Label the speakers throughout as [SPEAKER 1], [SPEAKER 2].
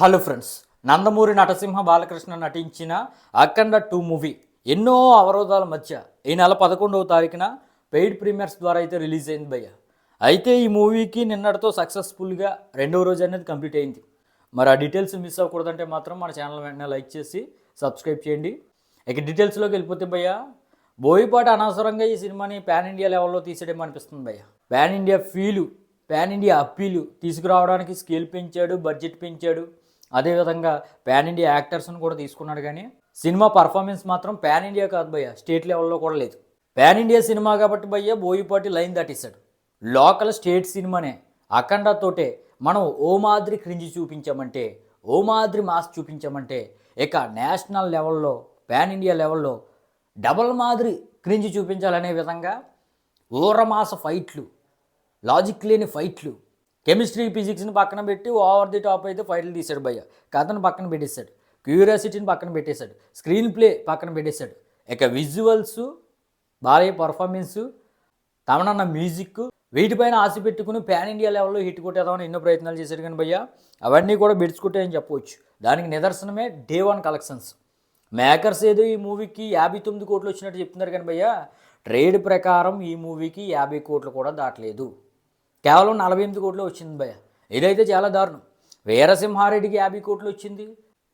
[SPEAKER 1] Hello friends, Nandamuri నటసింహ బాలకృష్ణ నటించిన అఖండ 2 movie ఎన్నో అవరోధాల మధ్య ఈ నెల 11వ తారీఖున పెయిడ్ ప్రీమియర్స్ ద్వారా అయితే రిలీజ్ అయింది భయ్య. అయితే ఈ మూవీకి నిన్నటితో సక్సెస్ఫుల్గా రెండవ రోజు అనేది కంప్లీట్ అయింది. మరి ఆ డీటెయిల్స్ మిస్ అవ్వకూడదంటే మాత్రం మన ఛానల్ వెంటనే లైక్ చేసి సబ్స్క్రైబ్ చేయండి. ఇక డీటెయిల్స్లోకి వెళ్ళిపోతే భయ్య, బోయపాటి అనవసరంగా ఈ సినిమాని పాన్ ఇండియా లెవెల్లో తీసేయడం అనిపిస్తుంది భయ్య. Pan India feel, pan India appeal తీసుకురావడానికి స్కేల్ పెంచాడు, బడ్జెట్ పెంచాడు, అదేవిధంగా పాన్ ఇండియా యాక్టర్స్ని కూడా తీసుకున్నాడు. కానీ సినిమా పర్ఫార్మెన్స్ మాత్రం పాన్ ఇండియా కాదు భయ్య, స్టేట్ లెవెల్లో కూడా లేదు. పాన్ ఇండియా సినిమా కాబట్టి భయ్య బోయపాటి లైన్ దాటేశాడు. లోకల్ స్టేట్ సినిమానే అఖండతోటే మనం ఓ మాదిరి క్రింజి చూపించామంటే, ఓ మాదిరి మాస్ చూపించామంటే, ఇక నేషనల్ లెవెల్లో పాన్ ఇండియా లెవెల్లో డబల్ మాదిరి క్రింజి చూపించాలనే విధంగా ఊరమాస ఫైట్లు, లాజిక్ లేని ఫైట్లు, కెమిస్ట్రీ ఫిజిక్స్ని పక్కన పెట్టి ఓవర్ ది టాప్ అయితే ఫైట్లు తీశాడు భయ్య. కథను పక్కన పెట్టేశాడు, క్యూరియాసిటీని పక్కన పెట్టేశాడు, స్క్రీన్ ప్లే పక్కన పెట్టేశాడు. ఇక విజువల్స్, బాలయ్య పర్ఫార్మెన్సు, తమనన్న మ్యూజిక్, వీటిపైన ఆశ పెట్టుకుని పాన్ ఇండియా లెవెల్లో హిట్ కొట్టేద్దామని ఎన్నో ప్రయత్నాలు చేశాడు. కానీ భయ్య అవన్నీ కూడా బెడ్చుకుంటాయని చెప్పవచ్చు. దానికి నిదర్శనమే డే 1 కలెక్షన్స్. మేకర్స్ ఏదో ఈ మూవీకి 59 కోట్లు వచ్చినట్టు చెప్తున్నారు. కానీ భయ్య ట్రేడ్ ప్రకారం ఈ మూవీకి 50 కోట్లు కూడా దాటలేదు, కేవలం 48 కోట్లు వచ్చింది భయ్య. ఇదైతే చాలా దారుణం. వీరసింహారెడ్డికి 50 కోట్లు వచ్చింది,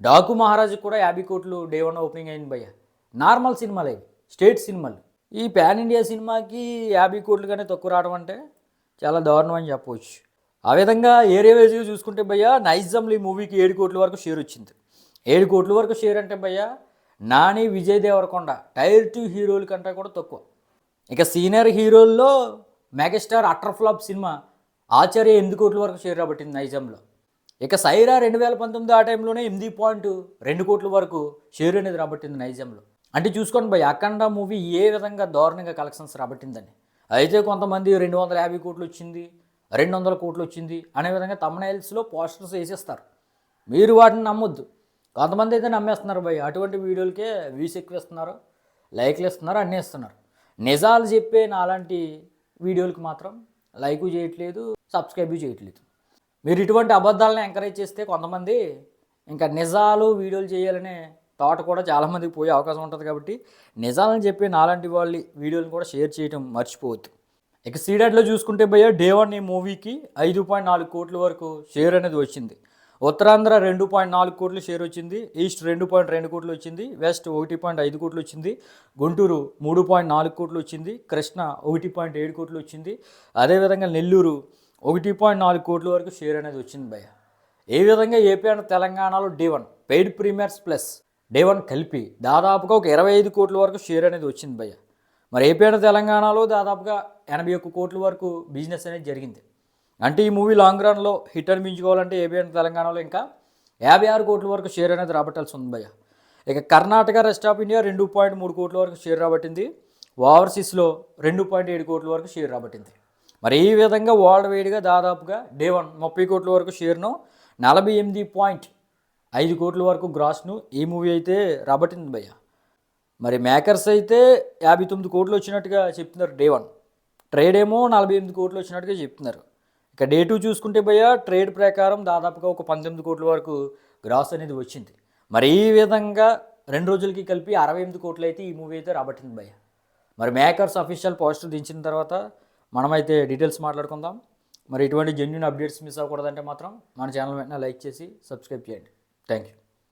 [SPEAKER 1] డాకు మహారాజుకి కూడా 50 కోట్లు డే 1 ఓపెనింగ్ అయింది భయ్య. నార్మల్ సినిమాలు అవి, స్టేట్ సినిమాలు. ఈ పాన్ ఇండియా సినిమాకి 50 కోట్లు కానీ తక్కువ రావడం అంటే చాలా దారుణం అని చెప్పవచ్చు. ఆ విధంగా ఏరియా వైజ్గా చూసుకుంటే భయ్య, నైజంలో ఈ మూవీకి 7 కోట్ల వరకు షేర్ వచ్చింది. 7 కోట్ల వరకు షేర్ అంటే భయ్య నాని, విజయ్ దేవరకొండ టైర్ 2 హీరోల కంటే కూడా తక్కువ. ఇక సీనియర్ హీరోల్లో megastar utter flop cinema Acharya 8 కోట్ల వరకు షేర్ రాబట్టింది నైజంలో. ఇక సైరా 2019 ఆ టైంలోనే 8.2 కోట్ల వరకు షేర్ అనేది రాబట్టింది నైజంలో. అంటే చూసుకోండి భయ్, అఖండ మూవీ ఏ విధంగా దారుణంగా కలెక్షన్స్ రాబట్టిందని. అయితే కొంతమంది 250 కోట్లు వచ్చింది, 200 కోట్లు వచ్చింది అనే విధంగా తమ్నైల్స్లో పోస్టర్స్ వేసేస్తారు. మీరు వాటిని నమ్మొద్దు. కొంతమంది అయితే నమ్మేస్తున్నారు భయ్. అటువంటి వీడియోలకే వ్యూస్ ఎక్కువ ఇస్తున్నారు, లైక్లు ఇస్తున్నారు, అన్నీ ఇస్తున్నారు. నిజాలు చెప్పే నాలాంటి వీడియోలకు మాత్రం లైక్ చేయట్లేదు, సబ్స్క్రైబ్ చేయట్లేదు. మీరు ఇటువంటి అబద్ధాలను ఎంకరేజ్ చేస్తే కొంతమంది ఇంకా నిజాలు వీడియోలు చేయాలనే థాట్ కూడా చాలామందికి పోయే అవకాశం ఉంటుంది. కాబట్టి నిజాలను చెప్పే నాలాంటి వాళ్ళ వీడియోలను కూడా షేర్ చేయడం మర్చిపోవద్దు. ఇక సీడెడ్లో చూసుకుంటే భయ్య డే 1 ఈ మూవీకి 5.4 కోట్ల వరకు షేర్ అనేది వచ్చింది. ఉత్తరాంధ్ర 2.4 కోట్లు షేర్ వచ్చింది, ఈస్ట్ 2.2 కోట్లు వచ్చింది, వెస్ట్ 1.5 కోట్లు వచ్చింది, గుంటూరు 3.4 కోట్లు వచ్చింది, కృష్ణ 1.7 కోట్లు వచ్చింది, అదేవిధంగా నెల్లూరు 1.4 కోట్ల వరకు షేర్ అనేది వచ్చింది భయ్య. ఏ విధంగా ఏపీ అండ్ తెలంగాణలో day 1 paid premieres plus day 1 కలిపి దాదాపుగా ఒక 25 కోట్ల వరకు షేర్ అనేది వచ్చింది భయ్య. మరి ఏపీ అండ్ తెలంగాణలో దాదాపుగా 81 కోట్ల వరకు బిజినెస్ అనేది జరిగింది. అంటే ఈ మూవీ లాంగ్ రన్లో హిట్ అనిపించుకోవాలంటే ఏపీ అండ్ తెలంగాణలో ఇంకా 56 కోట్ల వరకు షేర్ అనేది రాబట్టాల్సి ఉంది భయ్య. ఇక కర్ణాటక, రెస్ట్ ఆఫ్ ఇండియా 2.3 కోట్ల వరకు షేర్ రాబట్టింది, ఓవర్సీస్లో 2.7 కోట్ల వరకు షేర్ రాబట్టింది. మరి ఈ విధంగా వరల్డ్ వైడ్గా దాదాపుగా డే 1 30 కోట్ల వరకు షేర్ను, 48.5 కోట్ల వరకు గ్రాస్ను ఈ మూవీ అయితే రాబట్టింది భయ్య. మరి మేకర్స్ అయితే 59 కోట్లు వచ్చినట్టుగా చెప్తున్నారు డే 1, ట్రేడ్ ఏమో 48 కోట్లు వచ్చినట్టుగా చెప్తున్నారు. ఇక డే 2 చూసుకుంటే భయ్య ట్రేడ్ ప్రకారం దాదాపుగా ఒక 19 కోట్ల వరకు గ్రాస్ అనేది వచ్చింది. మరి ఈ విధంగా 2 రోజులకి కలిపి 68 కోట్లు అయితే ఈ మూవీ అయితే రాబట్టింది భయ్య. మరి మేకర్స్ అఫీషియల్ పోస్టర్ దించిన తర్వాత మనమైతే డీటెయిల్స్ మాట్లాడుకుందాం. మరి ఇటువంటి జెన్యూన్ అప్డేట్స్ మిస్ అవ్వకూడదంటే మాత్రం మన ఛానల్ వెంటనే లైక్ చేసి సబ్స్క్రైబ్ చేయండి. Thank you.